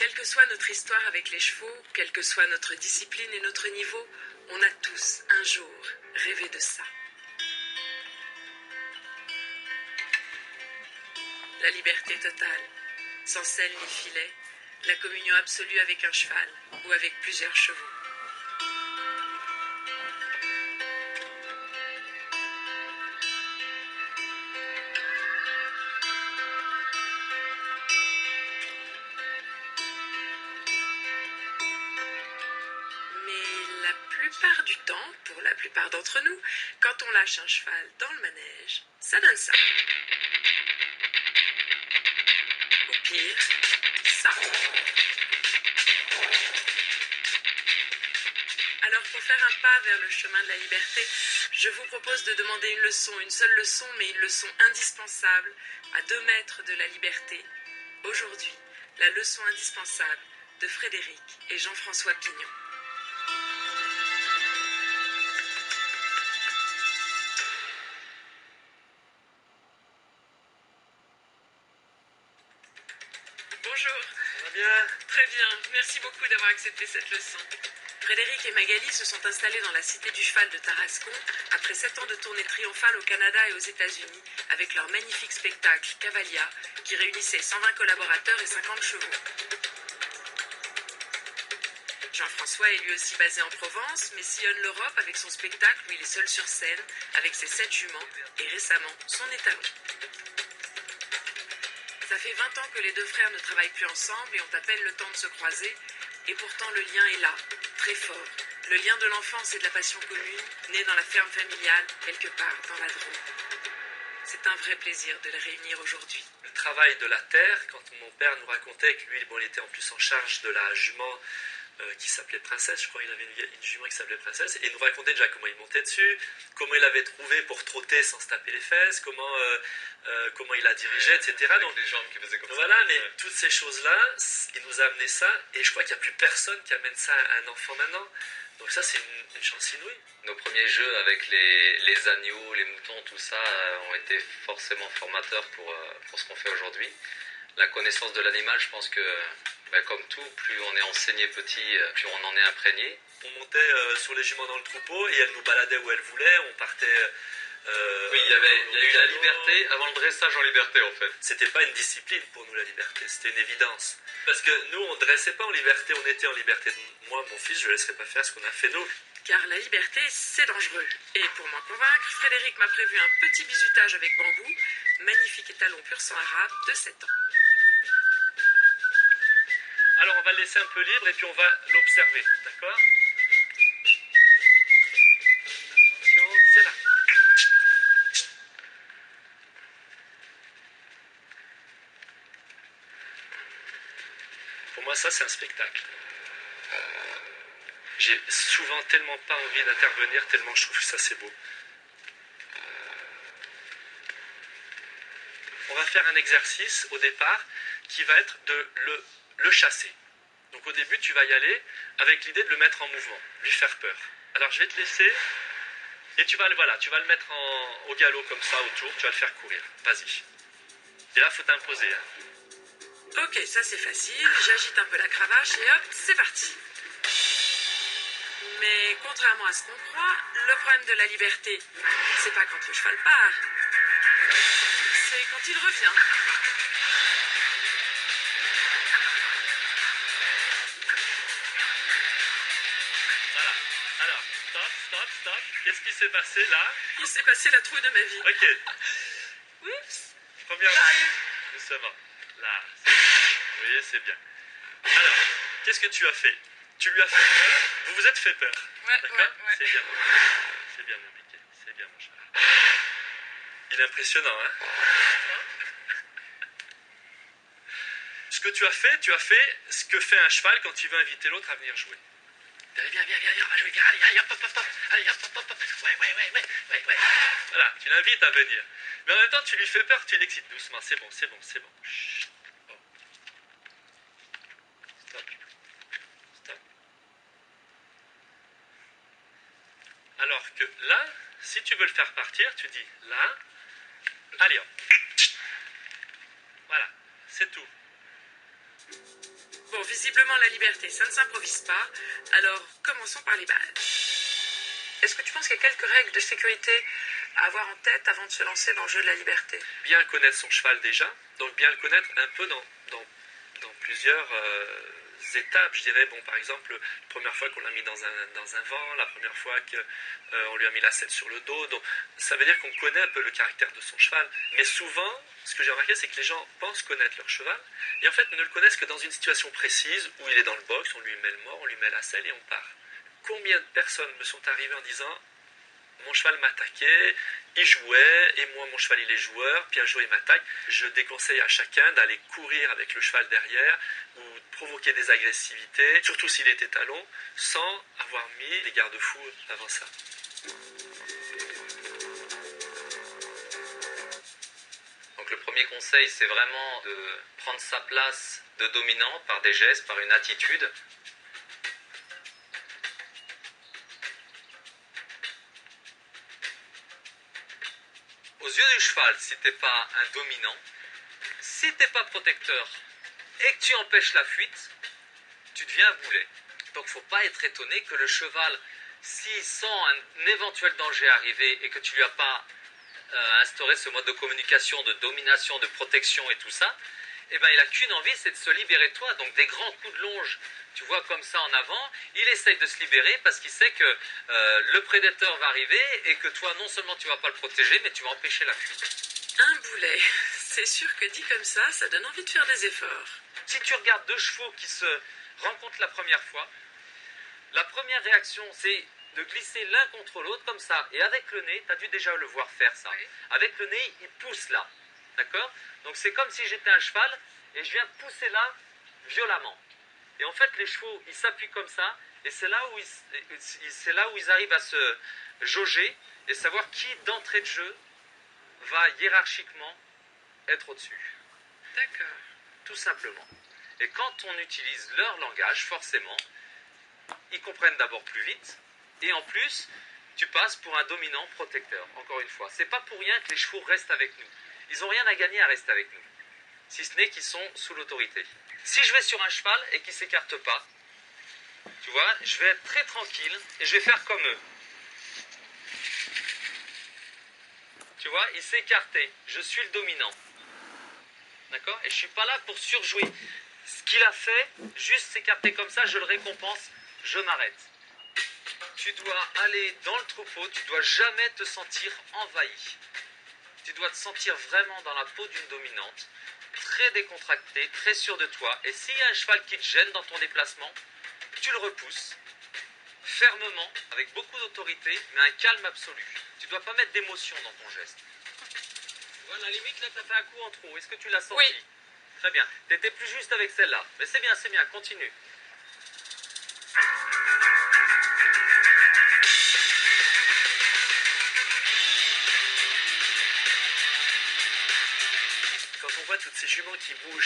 Quelle que soit notre histoire avec les chevaux, quelle que soit notre discipline et notre niveau, on a tous, un jour, rêvé de ça. La liberté totale, sans selle ni filet, la communion absolue avec un cheval ou avec plusieurs chevaux. Mais la plupart du temps, pour la plupart d'entre nous, quand on lâche un cheval dans le manège, ça donne ça. Ou pire, ça. Alors pour faire un pas vers le chemin de la liberté, je vous propose de demander une leçon, une seule leçon, mais une leçon indispensable, à 2 mètres de la liberté. Aujourd'hui, la leçon indispensable de Frédéric et Jean-François Pignon. Bonjour. Ça va bien? Très bien, merci beaucoup d'avoir accepté cette leçon. Frédéric et Magali se sont installés dans la Cité du Cheval de Tarascon après 7 ans de tournée triomphale au Canada et aux États-Unis avec leur magnifique spectacle Cavalia qui réunissait 120 collaborateurs et 50 chevaux. Jean-François est lui aussi basé en Provence, mais sillonne l'Europe avec son spectacle où il est seul sur scène avec ses 7 juments et récemment son étalon. Ça fait 20 ans que les 2 frères ne travaillent plus ensemble et ont à peine le temps de se croiser. Et pourtant le lien est là, très fort. Le lien de l'enfance et de la passion commune, né dans la ferme familiale, quelque part dans la Drôme. C'est un vrai plaisir de les réunir aujourd'hui. Le travail de la terre, quand mon père nous racontait que lui, il était en plus en charge de la jument qui s'appelait Princesse, je crois qu'il avait une jument qui s'appelait Princesse, et il nous racontait déjà comment il montait dessus, comment il avait trouvé pour trotter sans se taper les fesses, comment il la dirigeait, etc. Avec Donc, les jambes qui faisaient comme voilà, ça. mais toutes ces choses-là, il nous a amené ça, et je crois qu'il n'y a plus personne qui amène ça à un enfant maintenant. Donc ça, c'est une chance inouïe. Nos premiers jeux avec les agneaux, les moutons, tout ça, ont été forcément formateurs pour ce qu'on fait aujourd'hui. La connaissance de l'animal, je pense que, comme tout, plus on est enseigné petit, plus on en est imprégné. On montait sur les juments dans le troupeau, et elles nous baladaient où elles voulaient, on partait... Oui, il y a eu la liberté avant le dressage en liberté, en fait. C'était pas une discipline pour nous, la liberté, c'était une évidence. Parce que nous, on ne dressait pas en liberté, on était en liberté. Moi, mon fils, je ne laisserai pas faire ce qu'on a fait nous. Car la liberté, c'est dangereux. Et pour m'en convaincre, Frédéric m'a prévu un petit bizutage avec bambou, magnifique étalon pur sang arabe de 7 ans. Alors, on va le laisser un peu libre et puis on va l'observer, d'accord? Attention, c'est là. Pour moi, ça, c'est un spectacle. J'ai souvent tellement pas envie d'intervenir, tellement je trouve que ça, c'est beau. On va faire un exercice au départ qui va être de le chasser. Donc au début, tu vas y aller avec l'idée de le mettre en mouvement, lui faire peur. Alors je vais te laisser et tu vas le mettre au galop comme ça autour, tu vas le faire courir. Vas-y. Et là, il faut t'imposer. Hein. Ok, ça c'est facile, j'agite un peu la cravache et hop, c'est parti. Mais contrairement à ce qu'on croit, le problème de la liberté, c'est pas quand le cheval part, c'est quand il revient. Voilà. Alors, stop. Qu'est-ce qui s'est passé là? Il s'est passé la trouille de ma vie. Ok. Oups. Première doucement. Là. Oui, c'est bien. Alors, qu'est-ce que tu as fait? Tu lui as fait peur. Vous vous êtes fait peur. Ouais, d'accord? ouais. C'est bien. C'est bien, mon piquet. C'est bien, mon chat. Il est impressionnant, hein? Ce que tu as fait ce que fait un cheval quand il veut inviter l'autre à venir jouer. Viens, on va jouer, viens, allez, hop, allez, hop, ouais. Voilà, tu l'invites à venir. Mais en même temps, tu lui fais peur, tu l'excites doucement, c'est bon. Chut. Oh. Stop. Alors que là, si tu veux le faire partir, tu dis là, allez, hop. Voilà, c'est tout. Bon, visiblement, la liberté, ça ne s'improvise pas. Alors, commençons par les bases. Est-ce que tu penses qu'il y a quelques règles de sécurité à avoir en tête avant de se lancer dans le jeu de la liberté? Bien connaître son cheval déjà, donc bien le connaître un peu dans plusieurs étapes, je dirais. Bon, par exemple, la première fois qu'on l'a mis dans un vent, la première fois qu'on lui a mis la selle sur le dos, donc ça veut dire qu'on connaît un peu le caractère de son cheval. Mais souvent, ce que j'ai remarqué, c'est que les gens pensent connaître leur cheval, et en fait ne le connaissent que dans une situation précise, où il est dans le box, on lui met le mort, on lui met la selle et on part. Combien de personnes me sont arrivées en disant: mon cheval m'attaquait, il jouait, et moi mon cheval il est joueur, puis un jour il m'attaque. Je déconseille à chacun d'aller courir avec le cheval derrière ou de provoquer des agressivités, surtout s'il est étalon, sans avoir mis les garde-fous avant ça. Donc le premier conseil, c'est vraiment de prendre sa place de dominant par des gestes, par une attitude. Aux yeux du cheval, si tu n'es pas un dominant, si tu n'es pas protecteur et que tu empêches la fuite, tu deviens un boulet. Donc il ne faut pas être étonné que le cheval, s'il sent un éventuel danger arriver et que tu ne lui as pas instauré ce mode de communication, de domination, de protection et tout ça, eh ben, il n'a qu'une envie, c'est de se libérer de toi. Donc des grands coups de longe, tu vois, comme ça en avant, il essaye de se libérer parce qu'il sait que le prédateur va arriver et que toi, non seulement tu ne vas pas le protéger, mais tu vas empêcher la fuite. Un boulet. C'est sûr que dit comme ça donne envie de faire des efforts. Si tu regardes deux chevaux qui se rencontrent la première fois, la première réaction, c'est de glisser l'un contre l'autre comme ça. Et avec le nez, tu as dû déjà le voir faire ça. Oui. Avec le nez, il pousse là. D'accord? Donc c'est comme si j'étais un cheval et je viens pousser là violemment. Et en fait, les chevaux, ils s'appuient comme ça et c'est là où ils arrivent à se jauger et savoir qui, d'entrée de jeu, va hiérarchiquement être au-dessus. D'accord. Tout simplement. Et quand on utilise leur langage, forcément, ils comprennent d'abord plus vite, et en plus, tu passes pour un dominant protecteur, encore une fois. C'est pas pour rien que les chevaux restent avec nous. Ils n'ont rien à gagner à rester avec nous, si ce n'est qu'ils sont sous l'autorité. Si je vais sur un cheval et qu'il ne s'écarte pas, tu vois, je vais être très tranquille et je vais faire comme eux. Tu vois, il s'est écarté, je suis le dominant. D'accord? Et je ne suis pas là pour surjouer. Ce qu'il a fait, juste s'écarter comme ça, je le récompense, je m'arrête. Tu dois aller dans le troupeau, tu ne dois jamais te sentir envahi. Tu dois te sentir vraiment dans la peau d'une dominante, très décontracté, très sûr de toi. Et s'il y a un cheval qui te gêne dans ton déplacement, tu le repousses, fermement, avec beaucoup d'autorité, mais un calme absolu. Tu ne dois pas mettre d'émotion dans ton geste. Voilà, à la limite, là, tu as fait un coup en trop. Est-ce que tu l'as senti? Oui. Très bien. Tu étais plus juste avec celle-là. Mais c'est bien, continue. Quand on voit toutes ces juments qui bougent